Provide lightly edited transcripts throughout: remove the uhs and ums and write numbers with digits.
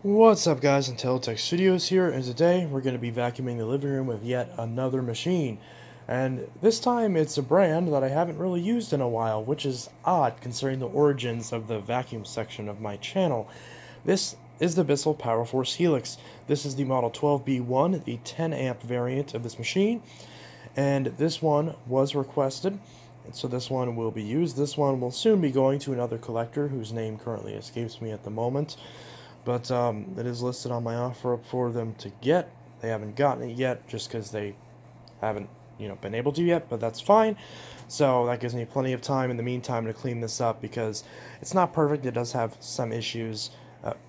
What's up guys, Tech Studios here, and today we're going to be vacuuming the living room with yet another machine. And this time it's a brand that I haven't really used in a while, which is odd considering the origins of the vacuum section of my channel. This is the Bissell PowerForce Helix. This is the model 12B1, the 10 amp variant of this machine. And this one was requested, and so this one will be used. This one will soon be going to another collector whose name currently escapes me at the moment. But it is listed on my offer for them to get. They haven't gotten it yet just because they haven't, been able to yet, but that's fine. So that gives me plenty of time in the meantime to clean this up because it's not perfect. It does have some issues.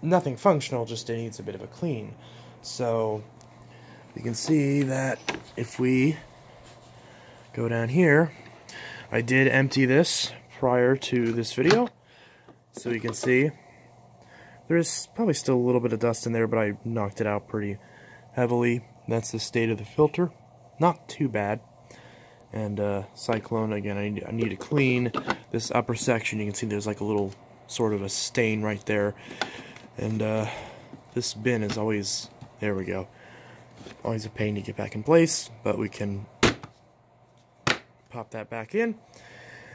Nothing functional, just it needs a bit of a clean. So you can see that if we go down here, I did empty this prior to this video. So you can see there's probably still a little bit of dust in there, but I knocked it out pretty heavily. That's the state of the filter. Not too bad. And Cyclone, again, I need to clean this upper section. You can see there's like a little sort of a stain right there. And this bin is always, there we go, always a pain to get back in place, but we can pop that back in.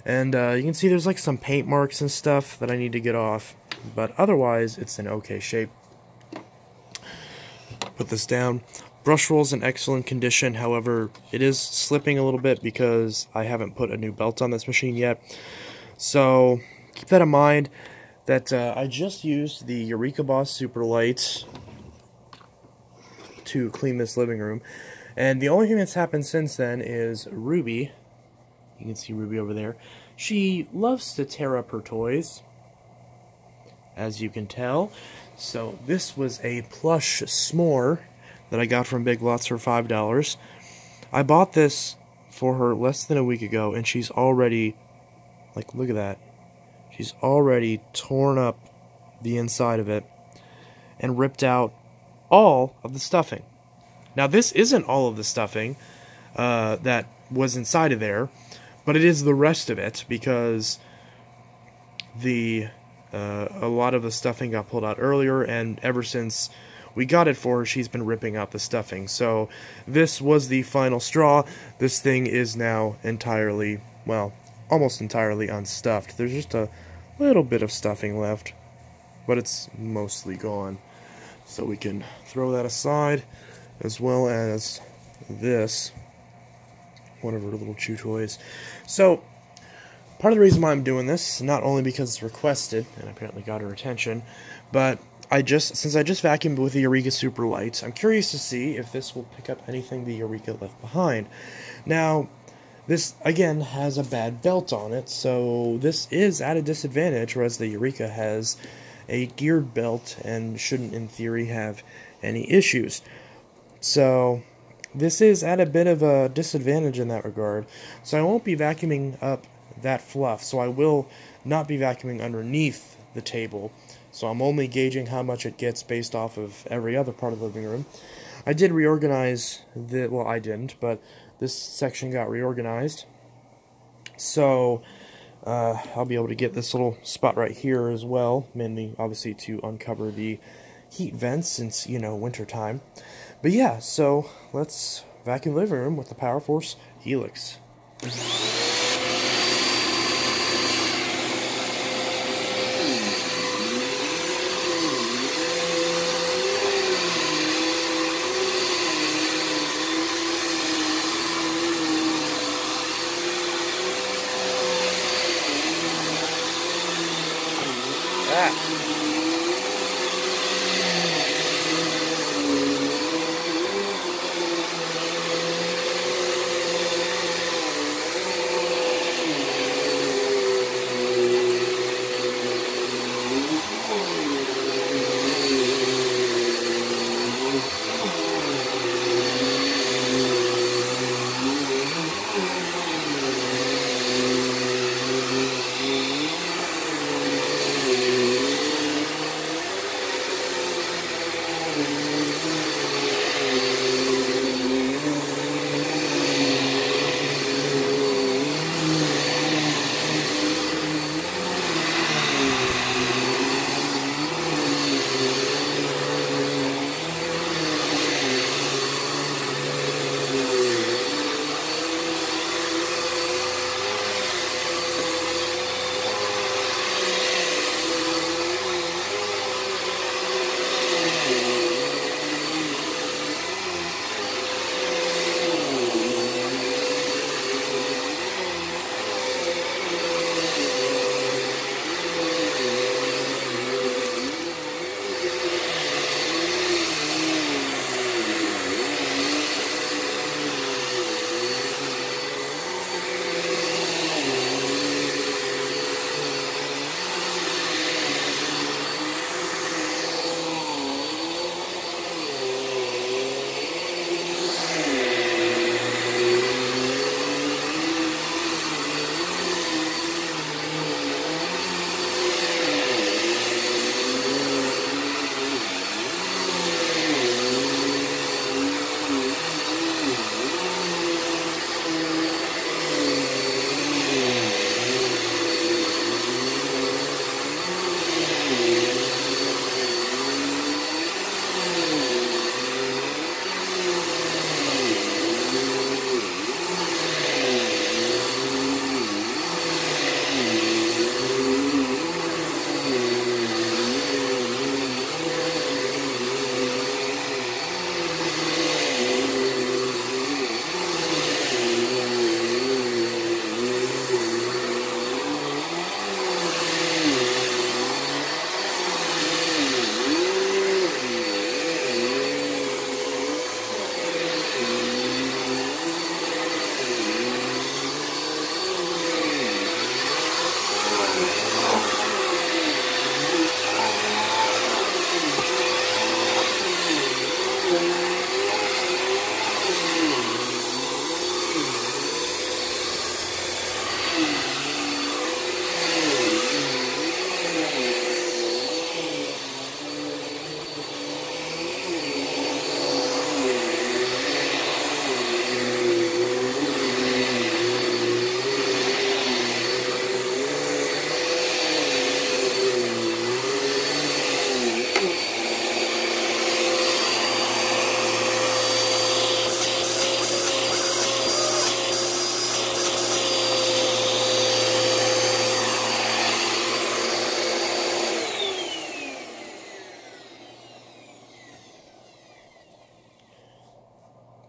And you can see there's like some paint marks and stuff that I need to get off. But otherwise, it's in okay shape. Put this down. Brush roll's in excellent condition. However, it is slipping a little bit because I haven't put a new belt on this machine yet. So keep that in mind. That I just used the Eureka Boss Super Light to clean this living room, and the only thing that's happened since then is Ruby. You can see Ruby over there. She loves to tear up her toys, as you can tell. So this was a plush s'more that I got from Big Lots for $5. I bought this for her less than a week ago, and she's already, like, look at that. She's already torn up the inside of it and ripped out all of the stuffing. Now this isn't all of the stuffing that was inside of there, but it is the rest of it because a lot of the stuffing got pulled out earlier, and ever since we got it for her, she's been ripping out the stuffing. So this was the final straw. This thing is now entirely, well, almost entirely unstuffed. There's just a little bit of stuffing left, but it's mostly gone. So we can throw that aside, as well as this, one of her little chew toys. So part of the reason why I'm doing this, not only because it's requested, and apparently got her attention, but since I just vacuumed with the Eureka Super Light, I'm curious to see if this will pick up anything the Eureka left behind. Now, this, again, has a bad belt on it, so this is at a disadvantage, whereas the Eureka has a geared belt and shouldn't, in theory, have any issues. So this is at a bit of a disadvantage in that regard, so I won't be vacuuming up that fluff, so I will not be vacuuming underneath the table, so I'm only gauging how much it gets based off of every other part of the living room. I did reorganize well, I didn't, but this section got reorganized, so I'll be able to get this little spot right here as well, mainly obviously to uncover the heat vents since, winter time. But yeah, so let's vacuum the living room with the PowerForce Helix.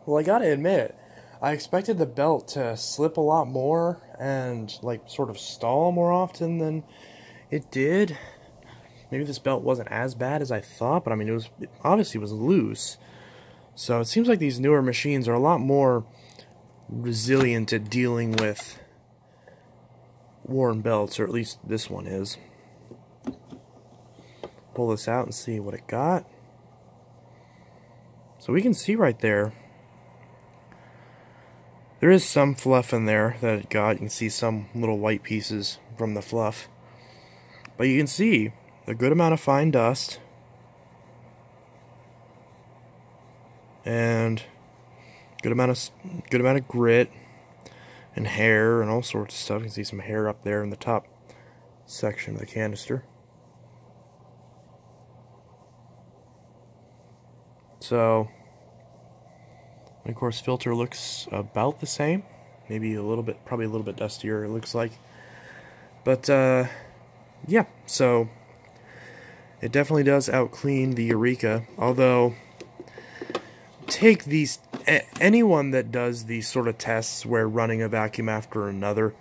Well, I gotta admit, I expected the belt to slip a lot more and, like, sort of stall more often than it did. Maybe this belt wasn't as bad as I thought, but I mean, it obviously was loose. So it seems like these newer machines are a lot more resilient at dealing with worn belts, or at least this one is. Pull this out and see what it got. So we can see right there, there is some fluff in there that it got. You can see some little white pieces from the fluff. But you can see a good amount of fine dust. And good amount of grit and hair and all sorts of stuff. You can see some hair up there in the top section of the canister. So, of course, filter looks about the same. Maybe a little bit, probably a little bit dustier, it looks like. But, yeah, so it definitely does out-clean the Eureka. Although, take these, anyone that does these sort of tests where running a vacuum after another,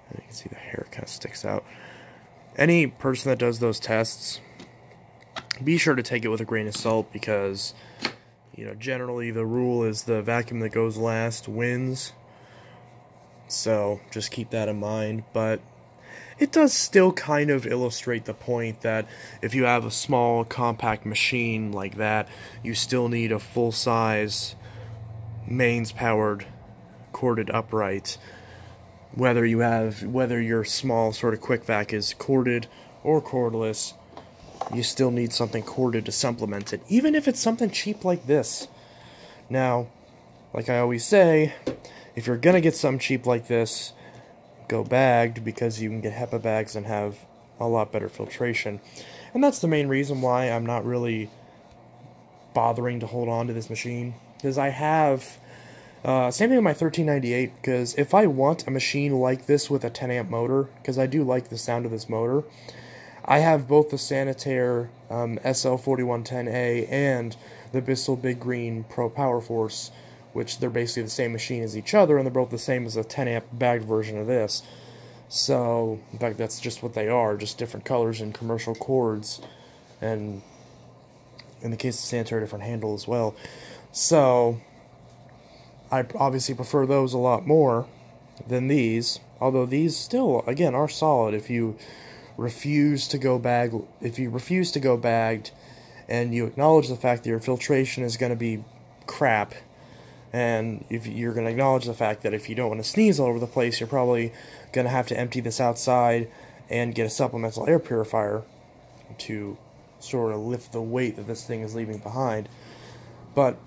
and you can see the hair kind of sticks out. Any person that does those tests, be sure to take it with a grain of salt, because you know, generally the rule is the vacuum that goes last wins. So just keep that in mind. But it does still kind of illustrate the point that if you have a small compact machine like that, you still need a full-size mains powered corded upright. Whether your small sort of quick vac is corded or cordless, you still need something corded to supplement it, even if it's something cheap like this. Now, like I always say, if you're gonna get something cheap like this, go bagged, because you can get HEPA bags and have a lot better filtration. And that's the main reason why I'm not really bothering to hold on to this machine, because I have same thing with my 1398, because if I want a machine like this with a 10 amp motor, because I do like the sound of this motor, I have both the Sanitaire SL4110A and the Bissell Big Green Pro PowerForce, which they're basically the same machine as each other, and they're both the same as a 10 amp bagged version of this. So, in fact, that's just what they are, just different colors and commercial cords, and in the case of Sanitaire, different handle as well. So, I obviously prefer those a lot more than these, although these still, again, are solid if you refuse to go bagged, and you acknowledge the fact that your filtration is going to be crap, and if you're going to acknowledge the fact that if you don't want to sneeze all over the place, you're probably going to have to empty this outside and get a supplemental air purifier to sort of lift the weight that this thing is leaving behind. But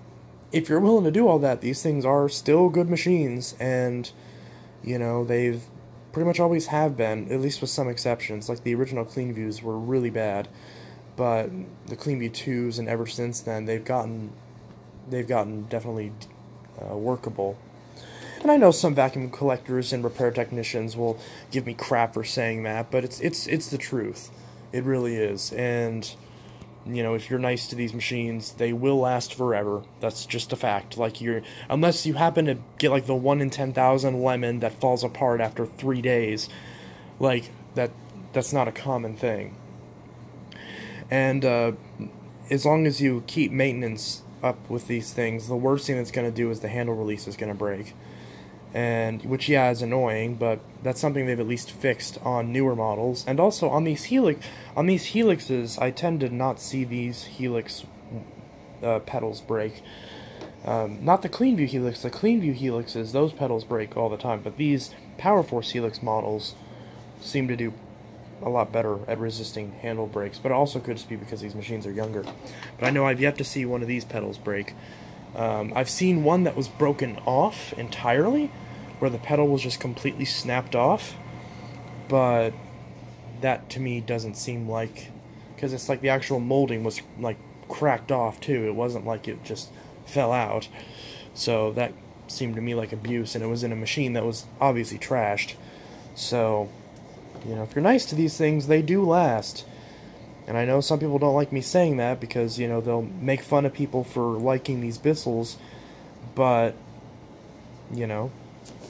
if you're willing to do all that, these things are still good machines, and you know, they've pretty much always have been, at least with some exceptions. Like the original CleanViews were really bad, but the CleanView 2s, and ever since then, they've gotten definitely workable. And I know some vacuum collectors and repair technicians will give me crap for saying that, but it's the truth. It really is. And you know, if you're nice to these machines, they will last forever. That's just a fact. Like, unless you happen to get like the 1 in 10,000 lemon that falls apart after 3 days, like that's not a common thing. And as long as you keep maintenance up with these things, the worst thing that's going to do is the handle release is going to break. And which, yeah, is annoying, but that's something they've at least fixed on newer models. And also on these Helixes, I tend to not see these Helix pedals break. Not the CleanView Helix. The CleanView Helixes, those pedals break all the time. But these PowerForce Helix models seem to do a lot better at resisting handle breaks. But it also could just be because these machines are younger. But I know I've yet to see one of these pedals break. I've seen one that was broken off entirely, where the pedal was just completely snapped off, but that to me doesn't seem like, because it's like the actual molding was like cracked off too. It wasn't like it just fell out. So that seemed to me like abuse, and it was in a machine that was obviously trashed. So, you know, if you're nice to these things, they do last. And I know some people don't like me saying that because, you know, they'll make fun of people for liking these Bissells, but, you know,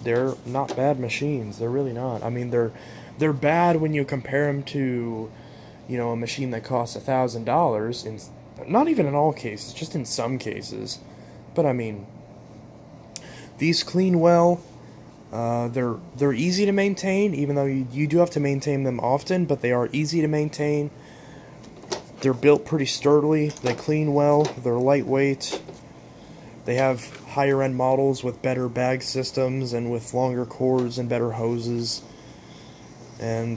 they're not bad machines. They're really not. I mean, they're bad when you compare them to, you know, a machine that costs $1,000. In not even in all cases, just in some cases. But I mean, these clean well. They're easy to maintain, even though you do have to maintain them often. But they are easy to maintain. They're built pretty sturdily. They clean well. They're lightweight. They have higher end models with better bag systems and with longer cords and better hoses. And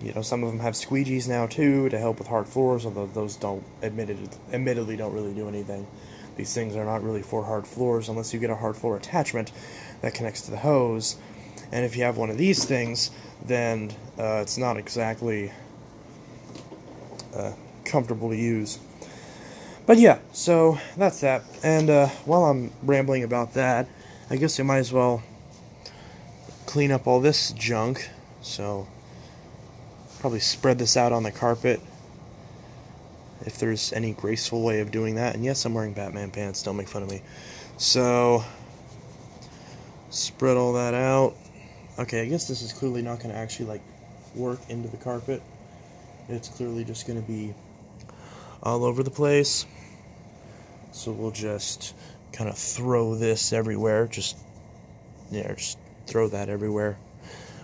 you know, some of them have squeegees now too to help with hard floors, although those don't admittedly don't really do anything. These things are not really for hard floors unless you get a hard floor attachment that connects to the hose. And if you have one of these things, then it's not exactly comfortable to use. But yeah, so that's that. And while I'm rambling about that, I guess I might as well clean up all this junk. So probably spread this out on the carpet if there's any graceful way of doing that. And yes, I'm wearing Batman pants, don't make fun of me. So spread all that out. Okay, I guess this is clearly not going to actually like work into the carpet. It's clearly just going to be all over the place. So we'll just kind of throw this everywhere. Just throw that everywhere.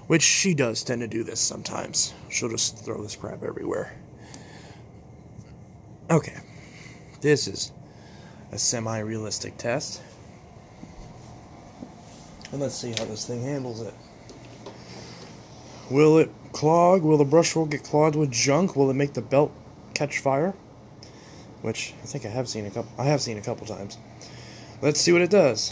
Which she does tend to do this sometimes. She'll just throw this crap everywhere. Okay. This is a semi-realistic test. And let's see how this thing handles it. Will it clog? Will the brush roll get clogged with junk? Will it make the belt catch fire? Which I think I have seen a couple times. Let's see what it does.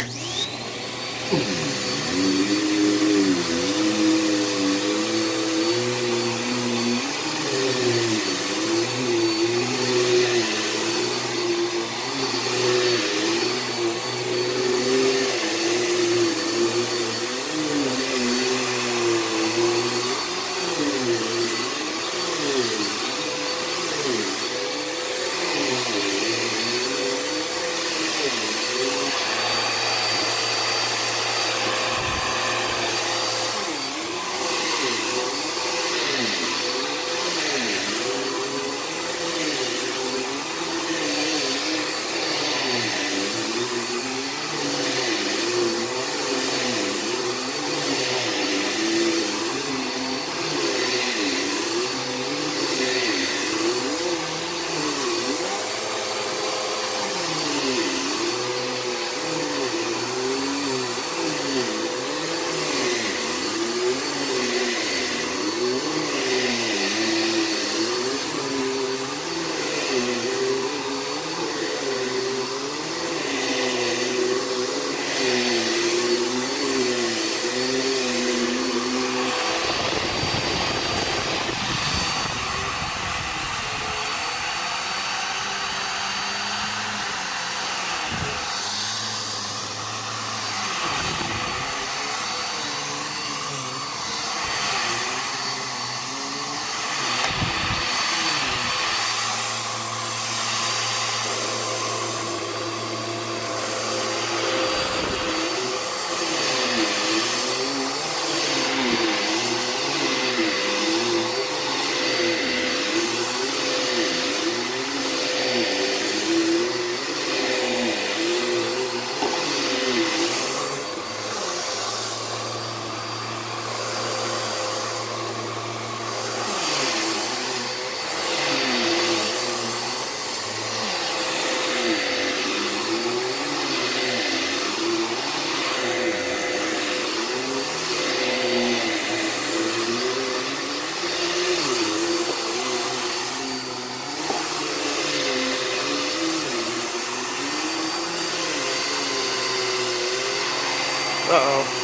Uh-oh.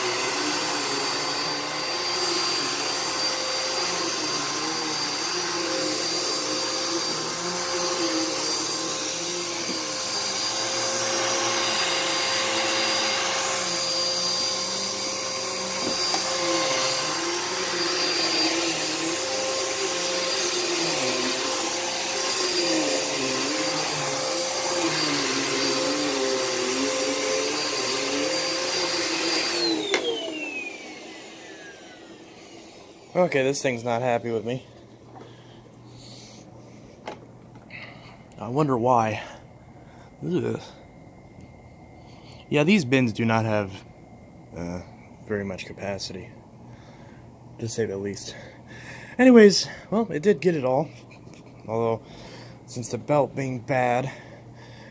Okay, this thing's not happy with me. I wonder why. Ugh. Yeah, these bins do not have very much capacity, to say the least. Anyways, well, it did get it all. Although, since the belt being bad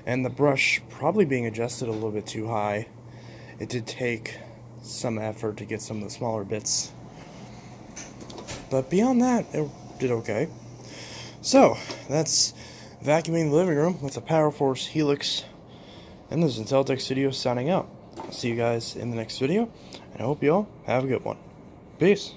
and the brush probably being adjusted a little bit too high, it did take some effort to get some of the smaller bits. But beyond that, it did okay. So, that's vacuuming the living room with the PowerForce Helix. And this is Inteltech Studios signing out. I'll see you guys in the next video, and I hope you all have a good one. Peace.